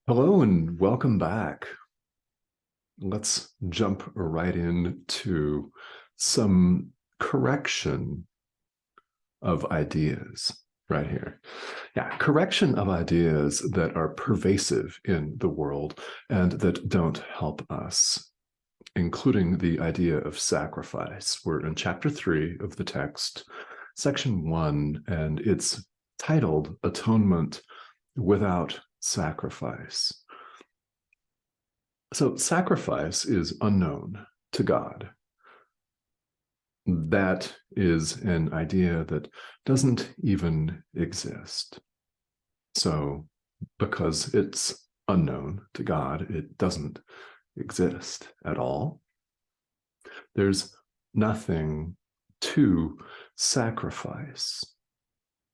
Hello and welcome back. Let's jump right into some correction of ideas right here. Yeah, correction of ideas that are pervasive in the world and that don't help us, including the idea of sacrifice. We're in chapter 3 of the text, section 1, and it's titled Atonement Without Sacrifice. So sacrifice is unknown to God. That is an idea that doesn't even exist. So because it's unknown to God, it doesn't exist at all. There's nothing to sacrifice.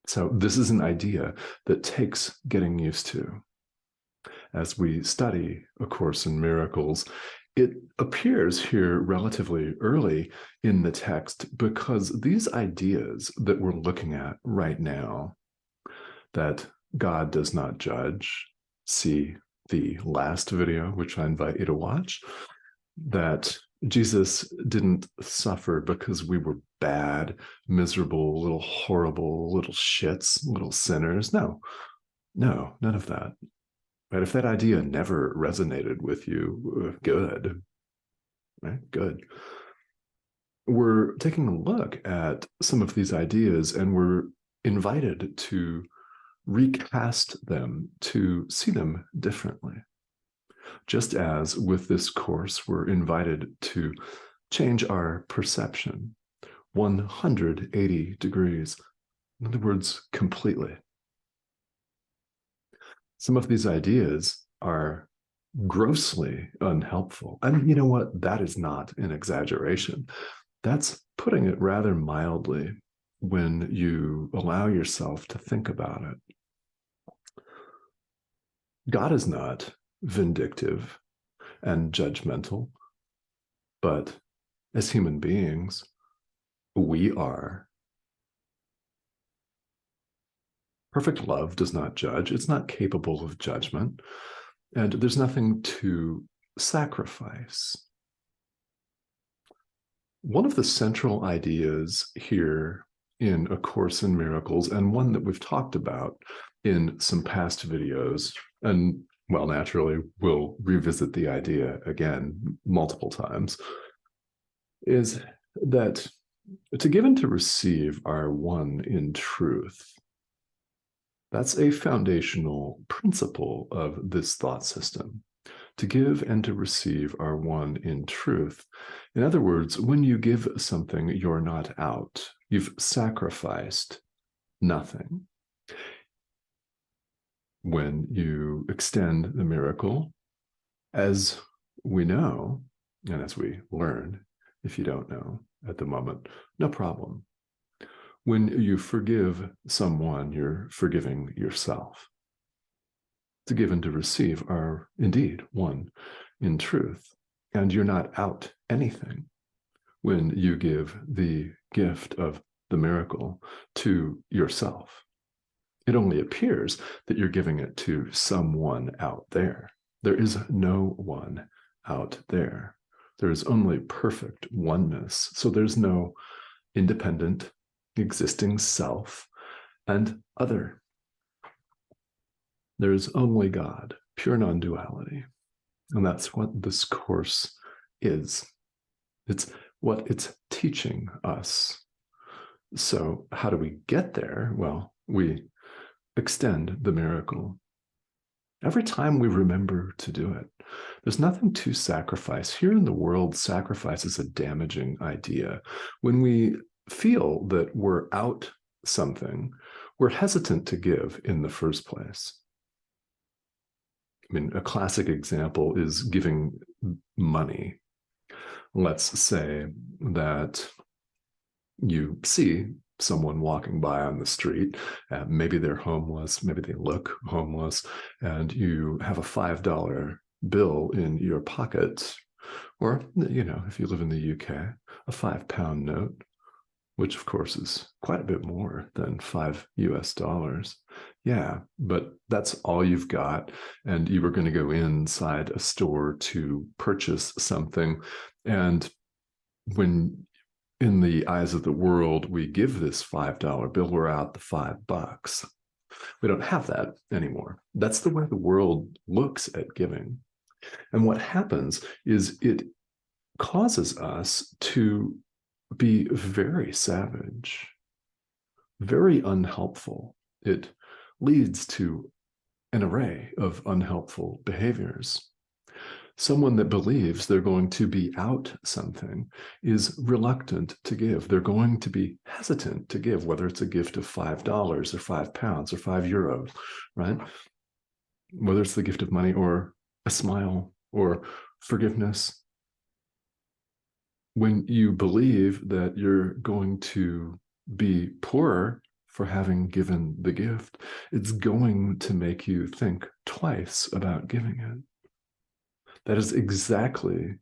So this is an idea that takes getting used to. As we study A Course in Miracles, it appears here relatively early in the text because these ideas that we're looking at right now, that God does not judge, see the last video, which I invite you to watch, that Jesus didn't suffer because we were bad, miserable, little horrible, little shits, little sinners. No, none of that. Right? If that idea never resonated with you, good, right? Good. We're taking a look at some of these ideas and we're invited to recast them, to see them differently. Just as with this course, we're invited to change our perception 180 degrees. In other words, completely. Some of these ideas are grossly unhelpful. And you know what? That is not an exaggeration. That's putting it rather mildly when you allow yourself to think about it. God is not vindictive and judgmental, but as human beings, we are. Perfect love does not judge. It's not capable of judgment. And there's nothing to sacrifice. One of the central ideas here in A Course in Miracles, and one that we've talked about in some past videos, and well, naturally, we'll revisit the idea again multiple times, is that to give and to receive are one in truth. That's a foundational principle of this thought system. To give and to receive are one in truth. In other words, when you give something, you're not out. You've sacrificed nothing. When you extend the miracle, as we know, and as we learn, if you don't know at the moment, no problem. When you forgive someone, you're forgiving yourself. To give and to receive are indeed one in truth. And you're not out anything when you give the gift of the miracle to yourself. It only appears that you're giving it to someone out there. There is no one out there. There is only perfect oneness. So there's no independent existing self and other. There is only God, pure non-duality. And that's what this course is. It's what it's teaching us. So how do we get there? Well, we extend the miracle. Every time we remember to do it, there's nothing to sacrifice. Here in the world, sacrifice is a damaging idea. When we feel that we're out something, we're hesitant to give in the first place. I mean, a classic example is giving money. Let's say that you see someone walking by on the street, maybe they're homeless, maybe they look homeless, and you have a $5 bill in your pocket, or, you know, if you live in the UK, a £5 note. which of course is quite a bit more than $5 US. Yeah, but that's all you've got. And you were going to go inside a store to purchase something. And when in the eyes of the world, we give this $5 bill, we're out the $5. We don't have that anymore. That's the way the world looks at giving. And what happens is it causes us to be very savage, very unhelpful. It leads to an array of unhelpful behaviors. Someone that believes they're going to be out something is reluctant to give. They're going to be hesitant to give, whether it's a gift of $5 or £5 or €5, right? Whether it's the gift of money or a smile or forgiveness. When you believe that you're going to be poorer for having given the gift, it's going to make you think twice about giving it. That is exactly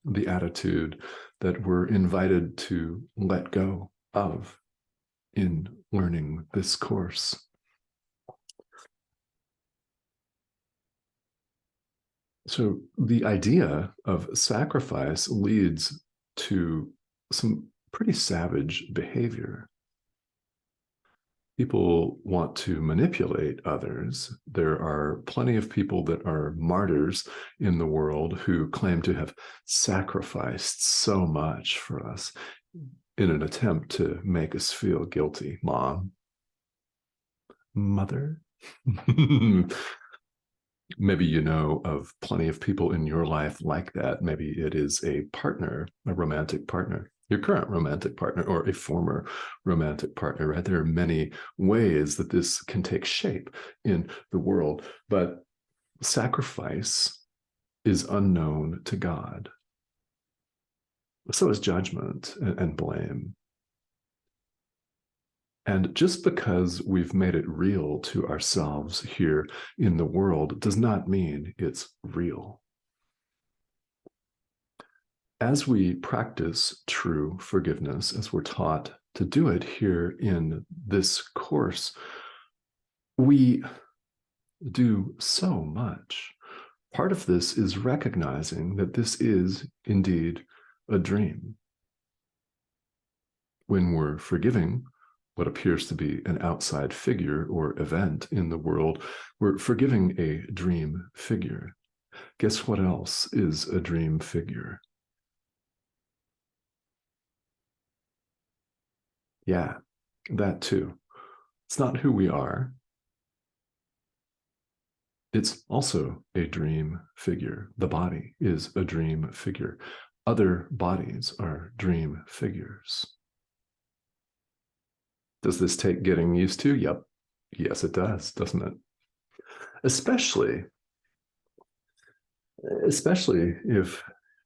the attitude that we're invited to let go of in learning this course. So the idea of sacrifice leads to some pretty savage behavior. People want to manipulate others. There are plenty of people that are martyrs in the world who claim to have sacrificed so much for us in an attempt to make us feel guilty. Mom, mother. Maybe you know of plenty of people in your life like that. Maybe it is a partner, a romantic partner, your current romantic partner, or a former romantic partner, right? There are many ways that this can take shape in the world, but sacrifice is unknown to God. So is judgment and blame. And just because we've made it real to ourselves here in the world does not mean it's real. As we practice true forgiveness, as we're taught to do it here in this course, we do so much. Part of this is recognizing that this is indeed a dream. When we're forgiving what appears to be an outside figure or event in the world, we're forgiving a dream figure. Guess what else is a dream figure? Yeah, that too. It's not who we are. It's also a dream figure. The body is a dream figure. Other bodies are dream figures. Does this take getting used to? Yep. Yes, it does, doesn't it? Especially if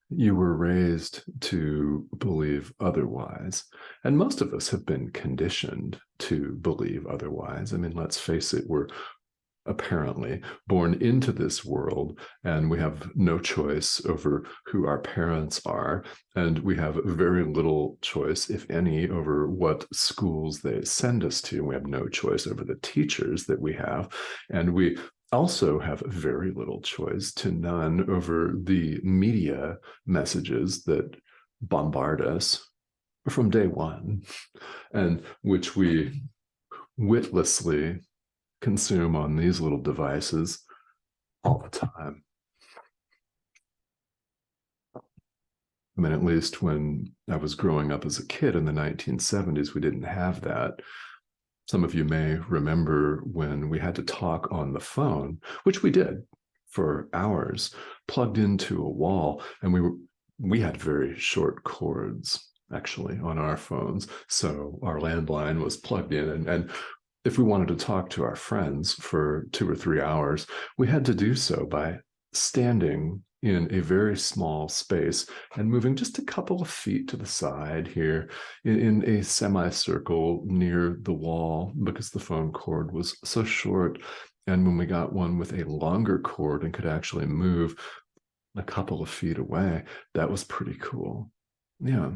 you were raised to believe otherwise. And most of us have been conditioned to believe otherwise. I mean, let's face it, we're apparently born into this world and we have no choice over who our parents are, and we have very little choice, if any, over what schools they send us to. We have no choice over the teachers that we have, and we also have very little choice to none over the media messages that bombard us from day one, and which we witlessly consume on these little devices all the time. I mean, at least when I was growing up as a kid in the 1970s, we didn't have that. Some of you may remember when we had to talk on the phone, which we did for hours, plugged into a wall, and we had very short cords actually on our phones. So our landline was plugged in, and if we wanted to talk to our friends for 2 or 3 hours, we had to do so by standing in a very small space and moving just a couple of feet to the side here in a semicircle near the wall, because the phone cord was so short. And when we got one with a longer cord and could actually move a couple of feet away, that was pretty cool. Yeah.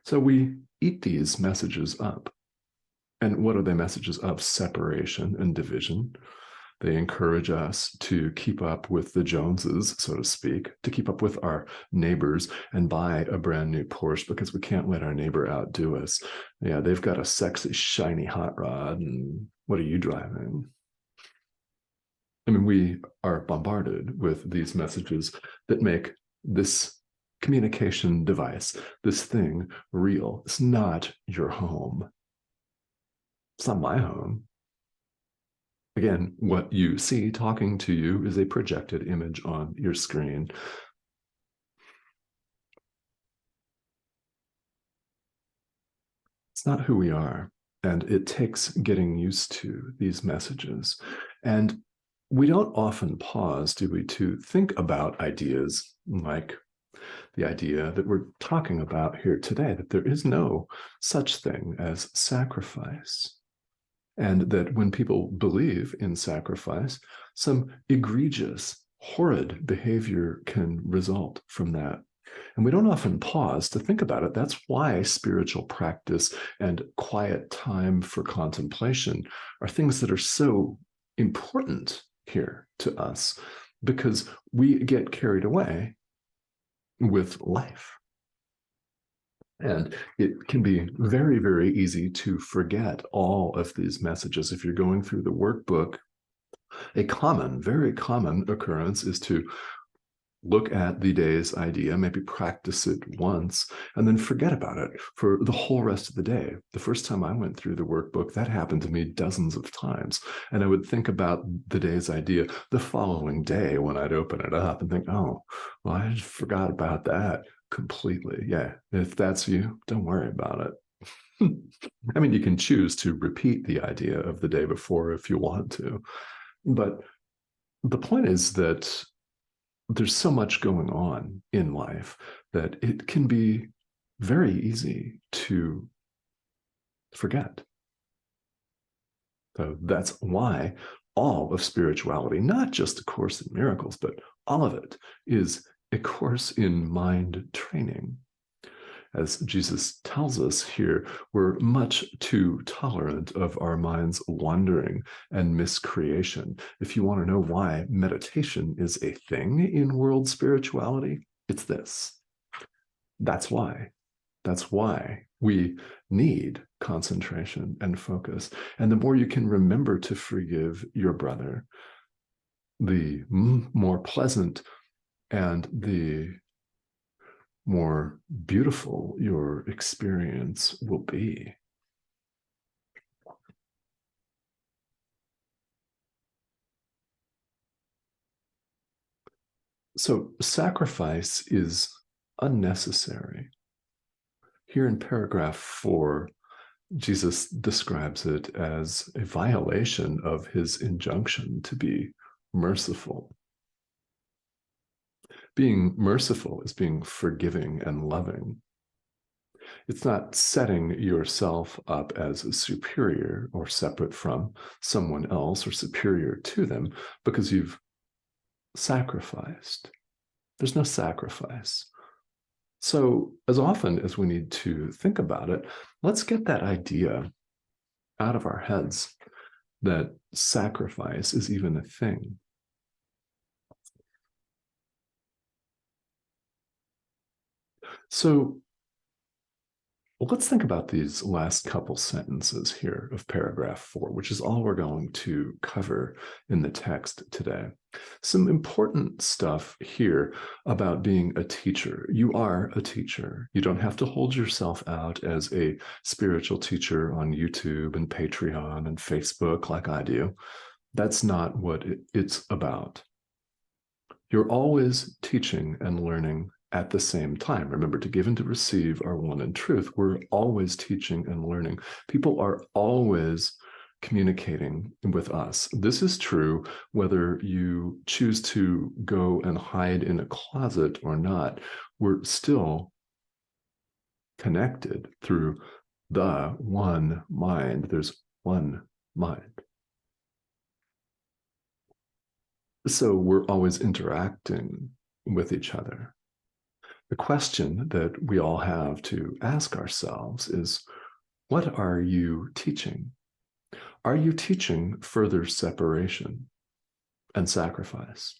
So we eat these messages up. And what are they messages of? Separation and division. They encourage us to keep up with the Joneses, so to speak, to keep up with our neighbors and buy a brand new Porsche because we can't let our neighbor outdo us. Yeah, they've got a sexy, shiny hot rod. And what are you driving? I mean, we are bombarded with these messages that make this communication device, this thing, real. It's not your home. It's not my home. Again, what you see talking to you is a projected image on your screen. It's not who we are. And it takes getting used to these messages. And we don't often pause, do we, to think about ideas like the idea that we're talking about here today, that there is no such thing as sacrifice. And that when people believe in sacrifice, some egregious, horrid behavior can result from that. And we don't often pause to think about it. That's why spiritual practice and quiet time for contemplation are things that are so important here to us, because we get carried away with life. And it can be very, very easy to forget all of these messages. If you're going through the workbook, a common, very common occurrence is to look at the day's idea, maybe practice it once, and then forget about it for the whole rest of the day. The first time I went through the workbook, that happened to me dozens of times. And I would think about the day's idea the following day when I'd open it up and think, oh, well, I just forgot about that completely. Yeah, if that's you, don't worry about it. I mean, you can choose to repeat the idea of the day before if you want to. But the point is that there's so much going on in life that it can be very easy to forget. So that's why all of spirituality, not just A Course in Miracles, but all of it, is a course in mind training. As Jesus tells us here, we're much too tolerant of our mind's wandering and miscreation. If you want to know why meditation is a thing in world spirituality, it's this. That's why. That's why we need concentration and focus. And the more you can remember to forgive your brother, the more pleasant and the more beautiful your experience will be. So sacrifice is unnecessary. Here in paragraph 4, Jesus describes it as a violation of his injunction to be merciful. Being merciful is being forgiving and loving. It's not setting yourself up as superior or separate from someone else or superior to them because you've sacrificed. There's no sacrifice. So, as often as we need to think about it, let's get that idea out of our heads that sacrifice is even a thing. So, let's think about these last couple sentences here of paragraph 4, which is all we're going to cover in the text today. Some important stuff here about being a teacher. You are a teacher. You don't have to hold yourself out as a spiritual teacher on YouTube and Patreon and Facebook like I do. That's not what it's about. You're always teaching and learning at the same time. Remember, to give and to receive are one in truth. We're always teaching and learning. People are always communicating with us. This is true whether you choose to go and hide in a closet or not. We're still connected through the one mind. There's one mind. So we're always interacting with each other. The question that we all have to ask ourselves is, what are you teaching? Are you teaching further separation and sacrifice?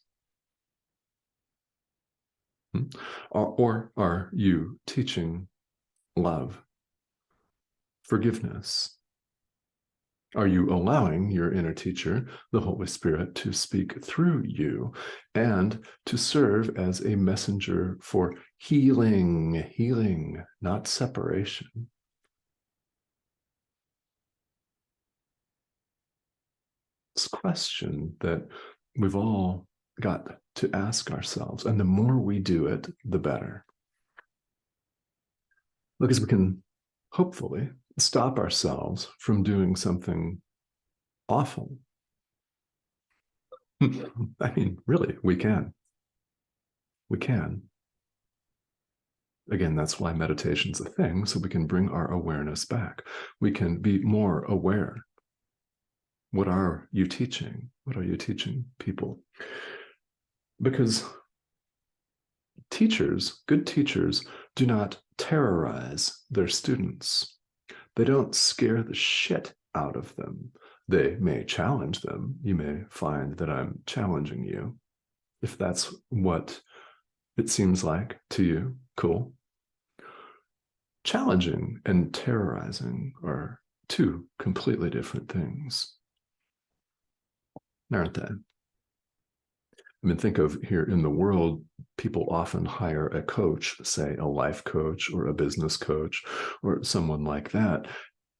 Or are you teaching love, forgiveness? Are you allowing your inner teacher, the Holy Spirit, to speak through you and to serve as a messenger for healing, not separation? This question that we've all got to ask ourselves, and the more we do it, the better. Because we can hopefully stop ourselves from doing something awful. I mean, really, we can. We can. Again, that's why meditation's a thing, so we can bring our awareness back. We can be more aware. What are you teaching? What are you teaching people? Because teachers, good teachers, do not terrorize their students. They don't scare the shit out of them. They may challenge them. You may find that I'm challenging you. If that's what it seems like to you, cool. Challenging and terrorizing are two completely different things, aren't they? I mean, think of here in the world, people often hire a coach, say a life coach or a business coach or someone like that.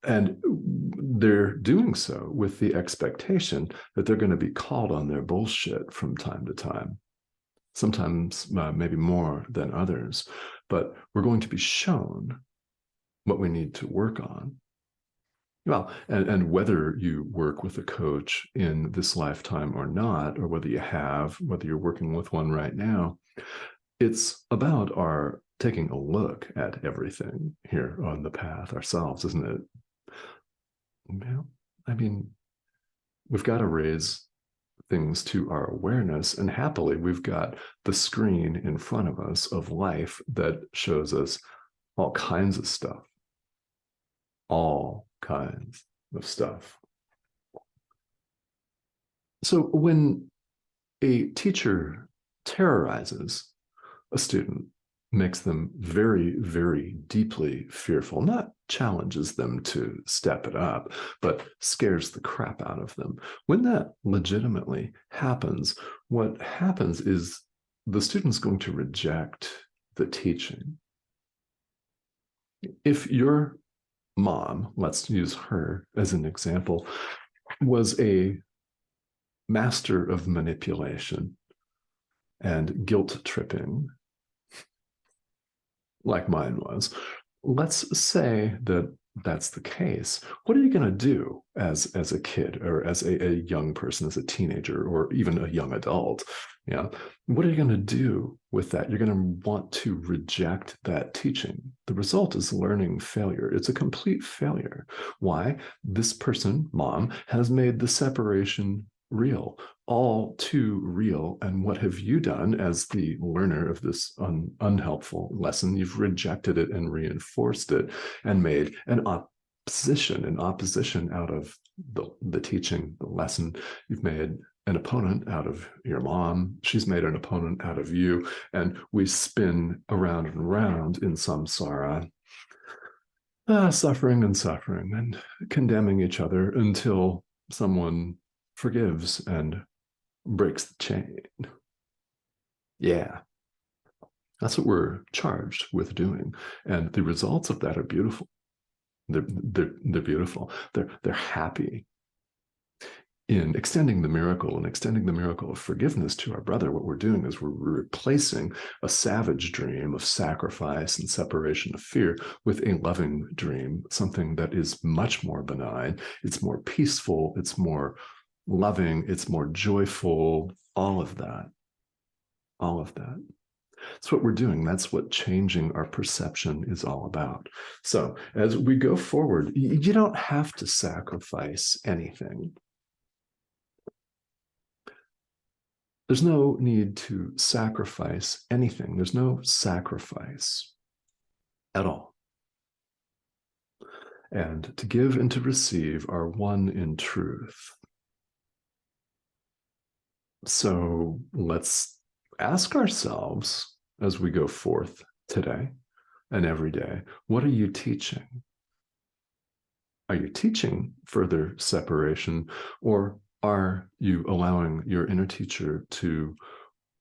And they're doing so with the expectation that they're going to be called on their bullshit from time to time. Sometimes maybe more than others, but we're going to be shown what we need to work on. Well, and whether you work with a coach in this lifetime or not, or whether you have, whether you're working with one right now, it's about our taking a look at everything here on the path ourselves, isn't it? Well, I mean, we've got to raise things to our awareness, and happily, we've got the screen in front of us of life that shows us all kinds of stuff. All kinds of stuff. So when a teacher terrorizes a student, makes them very, very deeply fearful, not challenges them to step it up, but scares the crap out of them. When that legitimately happens, what happens is the student's going to reject the teaching. If your mom, let's use her as an example, was a master of manipulation and guilt tripping, like mine was, let's say that that's the case. What are you going to do as a kid or as a young person, as a teenager, or even a young adult? Yeah. What are you going to do with that? You're going to want to reject that teaching. The result is learning failure. It's a complete failure. Why? This person, mom, has made the separation real, all too real. And what have you done as the learner of this unhelpful lesson? You've rejected it and reinforced it and made an opposition out of the teaching, the lesson. You've made an opponent out of your mom. She's made an opponent out of you. And we spin around and around in samsara, suffering and condemning each other until someone forgives and breaks the chain. Yeah. That's what we're charged with doing. And the results of that are beautiful. They're beautiful. They're happy. In extending the miracle and extending the miracle of forgiveness to our brother, what we're doing is we're replacing a savage dream of sacrifice and separation of fear with a loving dream, something that is much more benign. It's more peaceful. It's more loving. It's more joyful. All of that. All of that. That's what we're doing. That's what changing our perception is all about. So as we go forward, you don't have to sacrifice anything. There's no need to sacrifice anything. There's no sacrifice at all. And to give and to receive are one in truth. So let's ask ourselves as we go forth today and every day, what are you teaching? Are you teaching further separation, or are you allowing your inner teacher to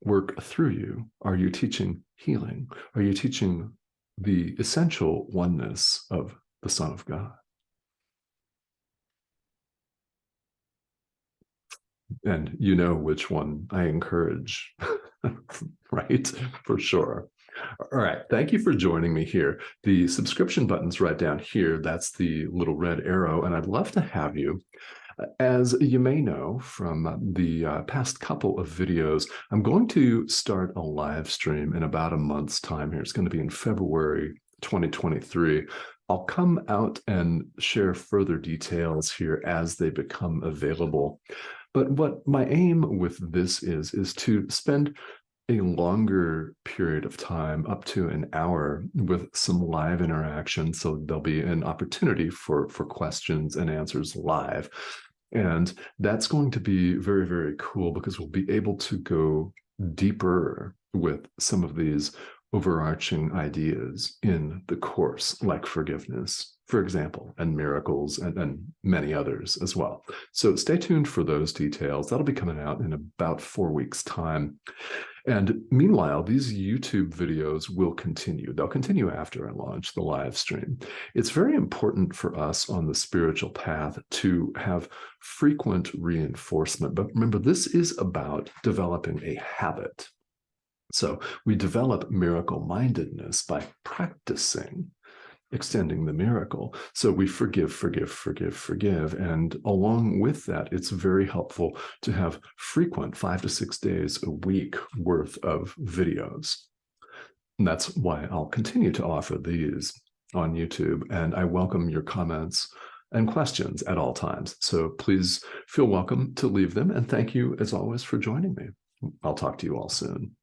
work through you? Are you teaching healing? Are you teaching the essential oneness of the Son of God? And you know which one I encourage, right? For sure. All right. Thank you for joining me here. The subscription button's right down here. That's the little red arrow. And I'd love to have you. As you may know from the past couple of videos, I'm going to start a live stream in about a month's time here. It's going to be in February 2023. I'll come out and share further details here as they become available. But what my aim with this is to spend a longer period of time, up to an hour, with some live interaction. So there'll be an opportunity for questions and answers live. And that's going to be very, very cool because we'll be able to go deeper with some of these overarching ideas in the course, like forgiveness, for example, and miracles, and many others as well. So stay tuned for those details. That'll be coming out in about 4 weeks' time. And meanwhile, these YouTube videos will continue. They'll continue after I launch the live stream. It's very important for us on the spiritual path to have frequent reinforcement. But remember, this is about developing a habit. So we develop miracle-mindedness by practicing extending the miracle. So we forgive, forgive, forgive, forgive. And along with that, it's very helpful to have frequent 5 to 6 days a week worth of videos. And that's why I'll continue to offer these on YouTube. And I welcome your comments and questions at all times. So please feel welcome to leave them. And thank you, as always, for joining me. I'll talk to you all soon.